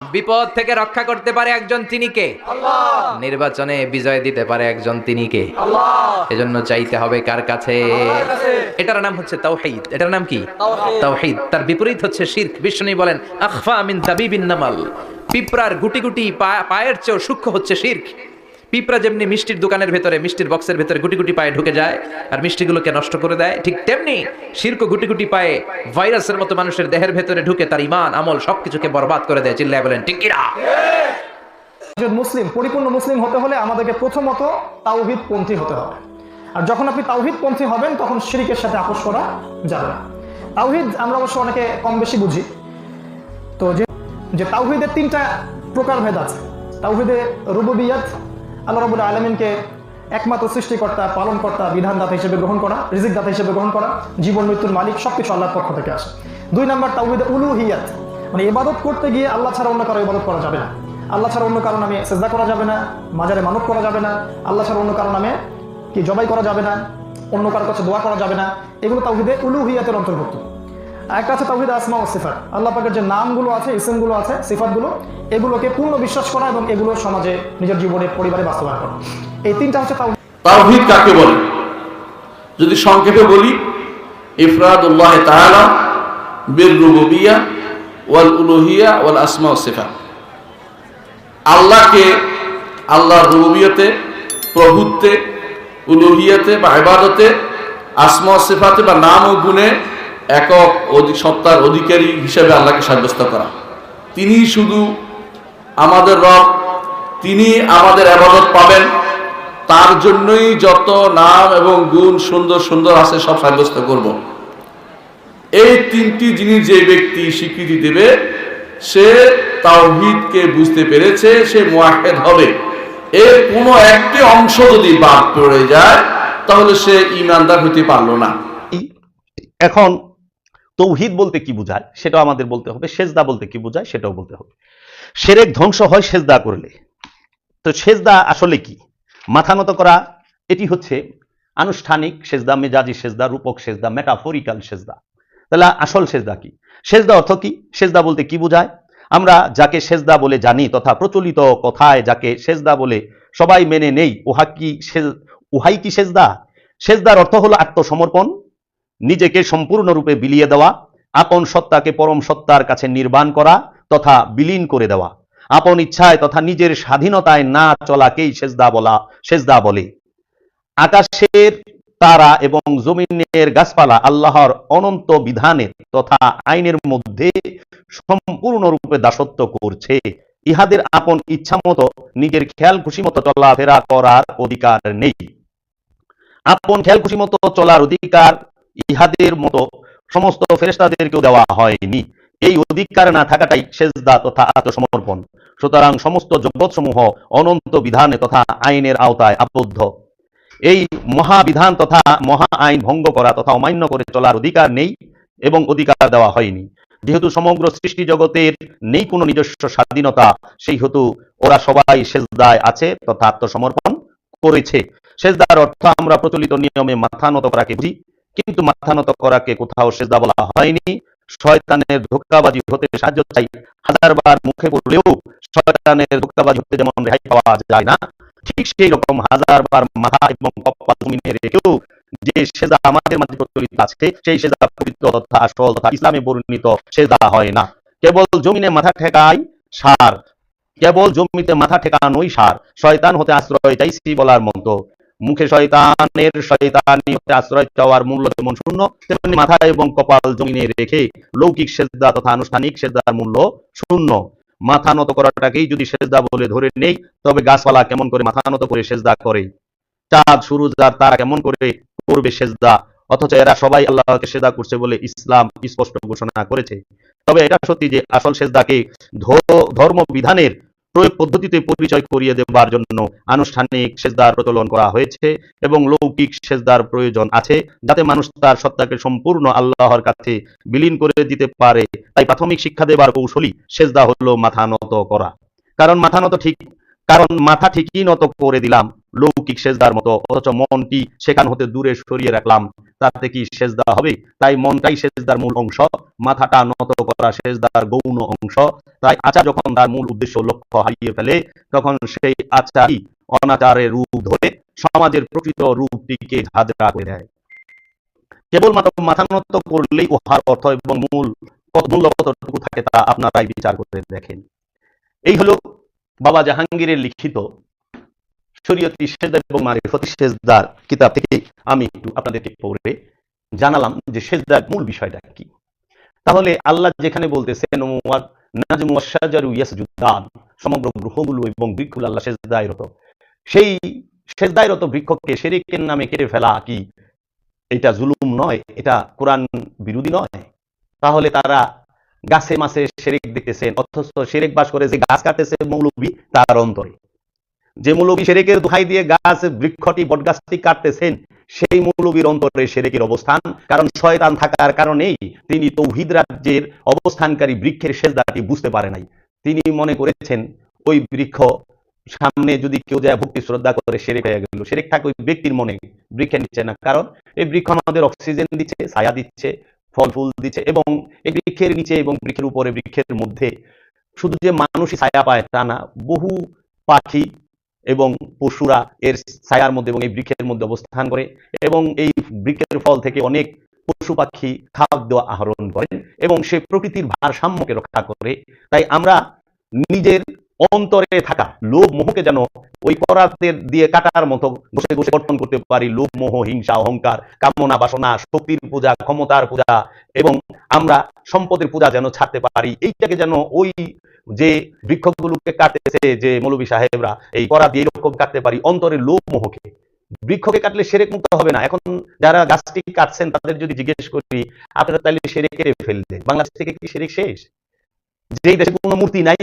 বিপদ থেকে রক্ষা করতে পারে একজন, তিনি কে? আল্লাহ। নির্বাচনে বিজয় দিতে পারে একজন, তিনি কে? আল্লাহ। এজন্য চাইতে হবে কার কাছে? এটার নাম হচ্ছে তাওহীদ। এটার নাম কি? তাওহীদ। তার বিপরীত হচ্ছে শিরক। বিষ্ণু বলেন আখফা মিন তাবিবিন নামাল, পিঁপড়ার গুটি গুটি পায়ের চেয়েও সূক্ষ্ম হচ্ছে শিরক। পিঁপড়া যেমনি মিষ্টির দোকানের ভেতরে, মিষ্টির বক্সের ভেতরে গুটি গুটি পায়ে ঢুকে যায় আর মিষ্টিগুলোকে নষ্ট করে দেয়, ঠিক তেমনি শিরক গুটি গুটি পায়ে ভাইরাসের মতো মানুষের দেহের ভেতরে ঢুকে তার ঈমান আমল সবকিছুকে বরবাদ করে দেয়। চিল্লায় বলেন ঠিক কিনা? একজন মুসলিম, পরিপূর্ণ মুসলিম হতে হলে আমাদেরকে প্রথমত তাওহীদ পন্থী হতে হবে। আর যখন আপনি তাওহীদ পন্থী হবেন তখন শিরকের সাথে আপোষ করা যাবে না। তাওহীদ আমরা অবশ্য অনেকে কম বেশি বুঝি। তো যে তাওহীদের তিনটা প্রকারভেদ আছে। তাওহীদে রুবুবিয়্যাত, আল্লাহ রাব্বুল আলামিনকে একমাত্র সৃষ্টিকর্তা, পালনকর্তা, বিধানদাতা হিসেবে গ্রহণ করা, রিজিকদাতা হিসেবে গ্রহণ করা, জীবন মৃত্যুর মালিক, সবকিছু আল্লাহর পক্ষ থেকে আসে। 2 নম্বর তাওহীদে উলুহিয়াত, মানে ইবাদত করতে গিয়ে আল্লাহ ছাড়া অন্য কারো ইবাদত করা যাবে না। আল্লাহ ছাড়া অন্য কারো নামে সেজদা করা যাবে না, মাজারে মানত করা যাবে না, আল্লাহ ছাড়া অন্য কারো নামে কি জবাই করা যাবে না, অন্য কারোর কাছে দোয়া করা যাবে না। এগুলো তাওহীদে উলুহিয়াতের অন্তর্ভুক্ত। একটা আছে তাওহীদ আসমা ও সিফাত, আল্লাহ পাকের যে নামগুলো আছে, ইসমগুলো আছে, সিফাতগুলো, এগুলোকে পূর্ণ বিশ্বাস করা এবং এগুলো সমাজে, নিজের জীবনে, পরিবারে বাস্তবায়ন করা। এই তিনটা হচ্ছে তাওহীদ কাকে বলে? যদি সংক্ষেপে বলি, ইফরাদুল্লাহ তাআলা বির রুবুবিয়্যাহ ওয়াল উলুহিয়্যাহ ওয়াল আসমা ওয়াস সিফাত। আল্লাহকে আল্লাহর রুবুবিয়তে, প্রভুত্বে, উলুহিয়তে বা ইবাদতে, আসমা ওয়াস সিফাতে বা নাম ও গুণে একক সত্তার অধিকারী হিসেবে আল্লাহকে সাব্যস্ত করা। তিনি শুধু আমাদের রব, তিনি আমাদের ইবাদত পাবেন, তার জন্যই যত নাম এবং গুণ সুন্দর সুন্দর আছে সব সাব্যস্ত করব। এই তিনটি জিনিস যে ব্যক্তি স্বীকৃতি দেবে, সে তাওহীদকে বুঝতে পেরেছে, সে মুওয়াহ্হিদ হবে। এর কোনো একটি অংশ যদি বাদ পড়ে যায় তাহলে সে ঈমানদার হতে পারলো না। এখন তাওহীদ বলতে কি বোঝায় সেটাও আমাদের বলতে হবে, সেজদা বলতে কি বোঝায় সেটাও বলতে হবে। শিরক ধ্বংস হয় সেজদা করলে। তো সেজদা আসলে কি? মাথা নত করা, এটি হচ্ছে আনুষ্ঠানিক সেজদা, মেজাজি সেজদা, রূপক সেজদা, মেটাফরিক্যাল সেজদা। তাহলে আসল সেজদা কি? সেজদা অর্থ কি? সেজদা বলতে কি বোঝায়? আমরা যাকে সেজদা বলে জানি তথা প্রচলিত কথায় যাকে সেজদা বলে সবাই মেনে নেই, উহাই কি সেজদা? সেজদার অর্থ হলো আত্মসমর্পণ, নিজেকে সম্পূর্ণরূপে বিলিয়ে দেওয়া, আপন সত্তাকে পরম সত্তার কাছে নির্বাণ করা তথা বিলীন করে দেওয়া, আপন ইচ্ছায় তথা নিজের স্বাধীনতায় না চলাকেই সেজদা বলে। আকাশের তারা এবং জমিনের গাছপালা আল্লাহর অনন্ত বিধানের তথা আইনের মধ্যে সম্পূর্ণরূপে দাসত্ব করছে। ইহাদের আপন ইচ্ছা মতো নিজের খেয়াল খুশি মতো চলাফেরা করার অধিকার নেই। আপন খেয়াল খুশি মতো চলার অধিকার ইহাদের মতো সমস্ত ফেরেশতাদেরকেও দেওয়া হয়নি। এই অধিকার না থাকাটাই সেজদা তথা আত্মসমর্পণ। সুতরাং সমস্ত জগৎসমূহ অনন্ত বিধানে তথা আইনের আওতায় আবদ্ধ। এই মহাবিধান তথা মহা আইন ভঙ্গ করা তথা অমান্য করে চলার অধিকার নেই এবং অধিকার দেওয়া হয়নি। যেহেতু সমগ্র সৃষ্টি জগতের নেই কোনো নিজস্ব স্বাধীনতা, সেই হেতু ওরা সবাই সেজদায় আছে তথা আত্মসমর্পণ করেছে। সেজদার অর্থ আমরা প্রচলিত নিয়মে মাথা নত করাকে বুঝি, কিন্তু মাথা নত করাকে কোথাও সেজদা বলা হয়নি। শয়তানের ধোঁকাবাজি হতে সাহায্য চাই, হাজারবার মুখে পড়লেও শয়তানের ধোঁকাবাজি হতে যেমন রেহাই পাওয়া যায় না, ঠিক সেই রকম হাজারবার মাথা এবং কপাল জমিনে রেখেও যে সেজদা আমাদের মাঝে প্রচলিত আছে, সেই সেজদা পবিত্র তথা আসল তথা ইসলামে বর্ণিত সেজদা হয় না। কেবল জমিনে মাথা ঠেকায় সার, কেবল জমিতে মাথা ঠেকানোই সার। শয়তান হতে আশ্রয় চাইছি বলার মতো, মুখে শয়তানি হতে আশ্রয় চাওয়ার মূল্য যেমন শূন্য, তেমনি মাথা এবং কপাল জমিনে রেখে লৌকিক সেজদা তথা আনুষ্ঠানিক সেজদার মূল্য শূন্য। মাথা নত করাটাকেই যদি সেজদা বলে ধরে নেই, তবে গাছপালা কেমন করে মাথা নত করে সেজদা করে? চাঁদ, সূরজ আর তারা কেমন করে করবে সেজদা? অথচ এরা সবাই আল্লাহকে সেজদা করছে বলে ইসলাম স্পষ্ট ঘোষণা করেছে। তবে এটা সত্যি যে আসল সেজদাকে ধর্ম বিধানের প্রয়োগ পদ্ধতিতে পরিচয় করিয়ে দেবার জন্য আনুষ্ঠানিক সেজদার প্রচলন করা হয়েছে এবং লৌকিক সেজদার প্রয়োজন আছে, যাতে মানুষ তার সত্তাকে সম্পূর্ণ আল্লাহর কাছে বিলীন করে দিতে পারে। তাই প্রাথমিক শিক্ষা দেবার কৌশলী সেজদা হলো মাথা নত করা। কারণ মাথা ঠিকই নত করে দিলাম লৌকিক সেজদার মতো, অথচ মনটি সেখান হতে দূরে সরিয়ে রাখলাম। তাতে কি সেজদা হবে? তাই মনটাই সেজদার মূল অংশ, মাথাটা নত করা সেজদার গৌণ অংশ। তাই আচার যখন তার মূল উদ্দেশ্য লক্ষ্য হারিয়ে ফেলে, তখন সেই আচারই অনাচারের রূপ ধরে সমাজের প্রকৃত রূপটিকে ঝাঁঝরা করে দেয়। কেবলমাত্র মাথা নত করলেই উহার অর্থ এবং মূল্য কতটুকু থাকে তা আপনারাই বিচার করে দেখেন। এই হলো বাবা জাহাঙ্গীরের লিখিত শরীয়তি সেজদা এবং মারিফতি সেজদার কিতাব থেকে আমি একটু আপনাদেরকে পড়ে জানালাম যে সেজদার মূল বিষয়টা কি। তাহলে আল্লাহ যেখানে বলতেছেন নাজমু ওয়াশ-শাজারু ইয়াসজুদান, সমগ্র গ্রহগুলো এবং বৃক্ষগুলো আল্লাহ সেজদায় রত, সেই সেজদায় রত বৃক্ষকে শিরকের নামে কেটে ফেলা কি এটা জুলুম নয়? এটা কোরআন বিরোধী নয়? তাহলে তারা গাছে মাছে শিরক দেখতেছেন, অথচ শিরক বাস করে যে গাছ কাটতেছে মৌলবী তার অন্তরে। যে মৌলবী শিরকের দোহাই দিয়ে গাছ বৃক্ষটি বটগাছটি কাটতেছেন, সেই মৌলবীর অন্তরে শিরকের অবস্থান। কারণ শয়তান থাকার কারণেই তিনি তৌহিদ রাজ্যের অবস্থানকারী বৃক্ষের সেজদাটি বুঝতে পারে নাই। তিনি মনে করেছেন ওই বৃক্ষ সামনে যদি কেউ যায় ভক্তি শ্রদ্ধা করে শিরক হয়ে গেল। শিরক থাকে ওই ব্যক্তির মনে, বৃক্ষের নিচ্ছে না। কারণ এই বৃক্ষ আমাদের অক্সিজেন দিচ্ছে, ছায়া দিচ্ছে, ফল ফুল দিচ্ছে, এবং এই বৃক্ষের নিচে এবং বৃক্ষের উপরে বৃক্ষের মধ্যে শুধু যে মানুষই ছায়া পায় তা না, বহু পাখি এবং পশুরা এর ছায়ার মধ্যে এবং এই বৃক্ষের মধ্যে অবস্থান করে, এবং এই বৃক্ষের ফল থেকে অনেক পশু পাখি খাদ্য আহরণ করেন এবং সে প্রকৃতির ভারসাম্যকে রক্ষা করে। তাই আমরা নিজের অন্তরে থাকা লোভ মোহকে যেন ওই করাতের দিয়ে কাটার মতো বসে বসে গঠন করতে পারি। লোভ মোহ, হিংসা, অহংকার, কামনা বাসনা, শক্তির পূজা, ক্ষমতার পূজা এবং আমরা সম্পদের পূজা যেন ছাড়তে পারি। এইটাকে যেন ওই যে বৃক্ষগুলোকে কাটতেছে যে মৌলবী সাহেবরা এই করা দিয়ে এরকম কাটতে পারি অন্তরের লোভ মোহকে। বৃক্ষকে কাটলে শিরক মুক্ত হবে না। এখন যারা গাছটি কাটছেন তাদের যদি জিজ্ঞেস করি আপনারা তাহলে শিরক কেটে ফেললেন, বাংলাদেশ থেকে কি শিরক শেষ? যেই দেশে কোনো মূর্তি নাই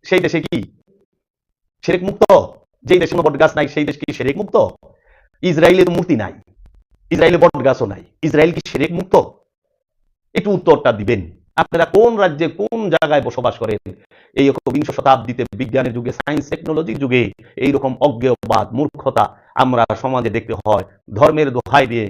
সেই দেশে কি শিরক মুক্ত? যেই দেশে কোনো বটগাছ নাই সেই দেশ কি শিরক মুক্ত? ইসরায়েলের মূর্তি নাই, ইসরায়েলে বটগাছও নাই, ইসরায়েল কি শিরক মুক্ত? একটু উত্তরটা দিবেন। আপনারা কোন রাজ্যে কোন জায়গায় বসবাস করেন? এই বিংশ শতাব্দীতে বিজ্ঞানের যুগে, সায়েন্স টেকনোলজির যুগে এইরকম অজ্ঞেয়বাদ, মূর্খতা আমরা সমাজে দেখতে হয়। ধর্মের দোহাই দিয়ে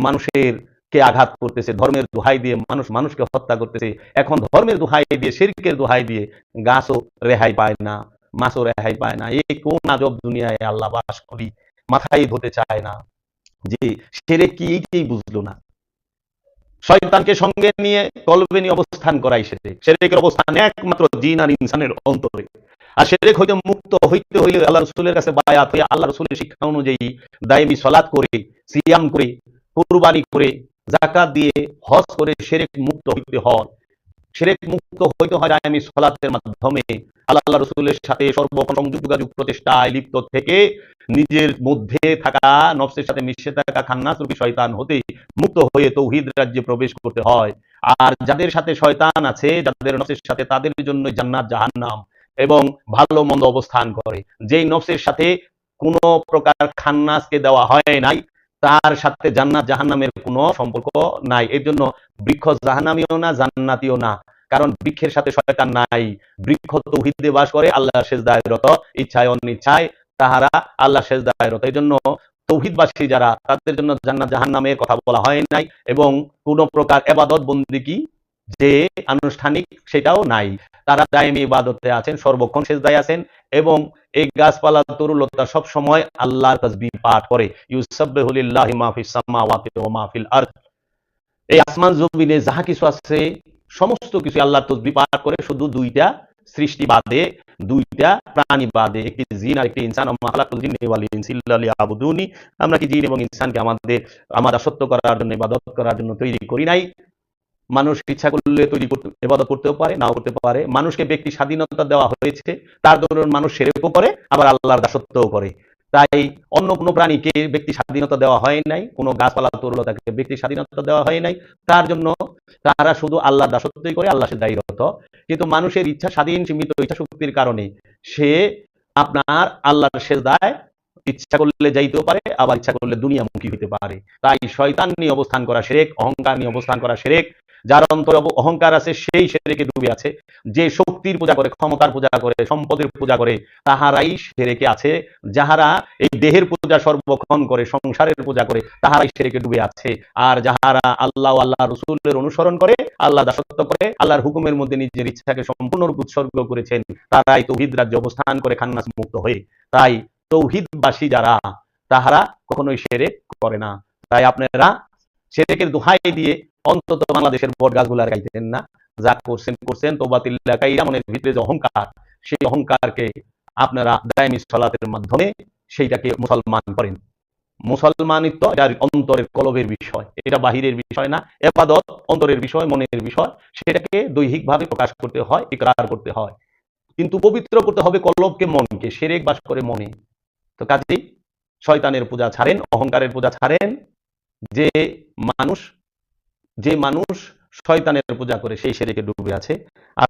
মানুষের কে আঘাত করতেছে, ধর্মের দোহাই দিয়ে মানুষকে হত্যা করতেছে। এখন ধর্মের দোহাই দিয়ে, শিরকের দোহাই দিয়ে গাছও রেহাই পায় না, মাছও রেহাই পায় না। এই কোন আজব দুনিয়ায় আল্লাহ বাস করি, মাথায় ধরতে চায় না যে শিরক কি, এইটাই বুঝলো না। শয়তানকে সঙ্গে নিয়ে কলবে নিয়ে অবস্থান করাই শিরক। শিরকের অবস্থান একমাত্র জিন আর ইনসানের অন্তরে। আর শিরক হইতে মুক্ত হইতে হইলে আল্লাহ রাসূলের কাছে বায়াত হয়ে আল্লাহ রাসূলের শিক্ষা অনুযায়ী দায়মি সালাত করে, সিয়াম করে, কুরবানি করে, যাকাত দিয়ে, হজ করে শিরক মুক্ত হইতে হয়। শিরক মুক্ত হইতে হয় দায়মি সালাতের মাধ্যমে। আল্লাহ রাসূলের সাথে সর্বক্ষণ সংযোগ যোগাযোগ প্রচেষ্টায় লিপ্ত থেকে নিজের মধ্যে থাকা নফসের সাথে মিশে থাকা খান্নাস রূপী শয়তান হতে মুক্ত হয়ে তৌহিদ রাজ্যে প্রবেশ করতে হয়। আর যাদের সাথে শয়তান আছে, যাদের নফসের সাথে, তাদের জন্য জান্নাত জাহান্নাম এবং ভালো মন্দ অবস্থান করে। যেই নফসের সাথে কোনো প্রকার খান্নাসকে দেওয়া হয় নাই, তার সাথে জান্নাত জাহান্নামের কোনো সম্পর্ক নাই। এর জন্য বৃক্ষ জাহান্নামীও না, জান্নাতীও না। কারণ বৃক্ষের সাথে শয়তান নাই। বৃক্ষ তৌহিদে বাস করে, আল্লাহর সেজদায় রত, ইচ্ছায় অনিচ্ছায় তাহারা আল্লাহর সেজদায় রত। এই জন্য তৌহিদবাসী যারা, তাদের জন্য জান্নাত জাহান্নামের কথা বলা হয় নাই, এবং কোন প্রকার ইবাদত বন্দেগী যে আনুষ্ঠানিক সেটাও নাই। তারা দায়মি ইবাদতে আছেন, সর্বক্ষণ সেজদায় আছেন, এবং এই গাছপালা তরুলতা সব সময় আল্লাহর তাসবিহ পাঠ করে। ইউসাব্বিহু লিল্লাহি মা ফিস সামাওয়াতি ওয়া মা ফিল আরদ। এই আসমান জমিনে যাহা কিছু আছে সমস্ত কিছু আল্লাহর তাসবিহ পাঠ করে, শুধু দুইটা সৃষ্টি বাদে, দুইটা প্রাণী বাদে, একটি জিন আর একটি ইনসান। খালাকুল জিন্নি ওয়াল ইনসা ইল্লা লিয়াবুদুনি। আমরা কি জিন এবং ইনসানকে আমার দাসত্ব করার জন্য, ইবাদত করার জন্য তৈরি করি নাই? মানুষ ইচ্ছা করলে তৈরি করতে, ইবাদত করতেও পারে, নাও করতে পারে। মানুষকে ব্যক্তি স্বাধীনতা দেওয়া হয়েছে, তার দরুন মানুষ শিরকও করে, আবার আল্লাহর দাসত্বও করে। তাই অন্য কোনো প্রাণীকে ব্যক্তি স্বাধীনতা দেওয়া হয় নাই, কোনো গাছপালা তরুলতাকে ব্যক্তি স্বাধীনতা দেওয়া হয় নাই। তার জন্য তারা শুধু আল্লাহর দাসত্বই করে, আল্লাহ সেজদায় রত। কিন্তু মানুষের ইচ্ছা, স্বাধীন সীমিত ইচ্ছা শক্তির কারণে সে আপনার আল্লাহর সেজদায় ইচ্ছা করলে যাইতেও পারে, আবার ইচ্ছা করলে দুনিয়ামুখী হতে পারে। তাই শয়তান নিয়ে অবস্থান করা শিরক, অহংকার নিয়ে অবস্থান করা শিরক, যার অন্তরে অহংকার আছে সেই শিরকে ডুবে আছে। যে শক্তির পূজা করে, ক্ষমতার পূজা করে, সম্পদের পূজা করে, তাহারাই শিরকে আছে। যাহারা এই দেহের পূজা সর্বক্ষণ করে, সংসারের পূজা করে, তাহারাই শিরকে ডুবে আছে। আর যাহারা আল্লাহ ও আল্লাহ রাসূলের অনুসরণ করে, আল্লাহ দাসত্ব করে, আল্লাহর হুকুমের মধ্যে নিজের ইচ্ছাকে সম্পূর্ণরূপে উৎসর্গ করেছেন, তারাই তৌহিদ রাজ্যে অবস্থান করে খান্নাস মুক্ত হয়ে। তাই তৌহিদবাসী যারা, তাহারা কখনোই শিরক করে না। তাই আপনারা শিরকের দোহাই দিয়ে অন্তত বাংলাদেশের বট গাছগুলা গাইতেন না। যা করছেন করছেন, তওবাতিল্লাহ কাইরা, মনের ভিতরে যে অহংকার, সেই অহংকারকে আপনারা দায়মি সালাতের মাধ্যমে সেইটাকে মুসলমান করেন। মুসলমানিত্ব এটার অন্তরের কলবের বিষয়, এটা বাহিরের বিষয় না। ইবাদত অন্তরের বিষয়, মনের বিষয়। সেটাকে দৈহিকভাবে প্রকাশ করতে হয়, ইকরার করতে হয়, কিন্তু পবিত্র করতে হবে কলবকে, মনকে। শিরক বাস করে মনে। তো কাজেই শয়তানের পূজা ছাড়েন, অহংকারের পূজা ছাড়েন। যে মানুষ শয়তানের পূজা করে সেই শিরকে ডুবে আছে। আর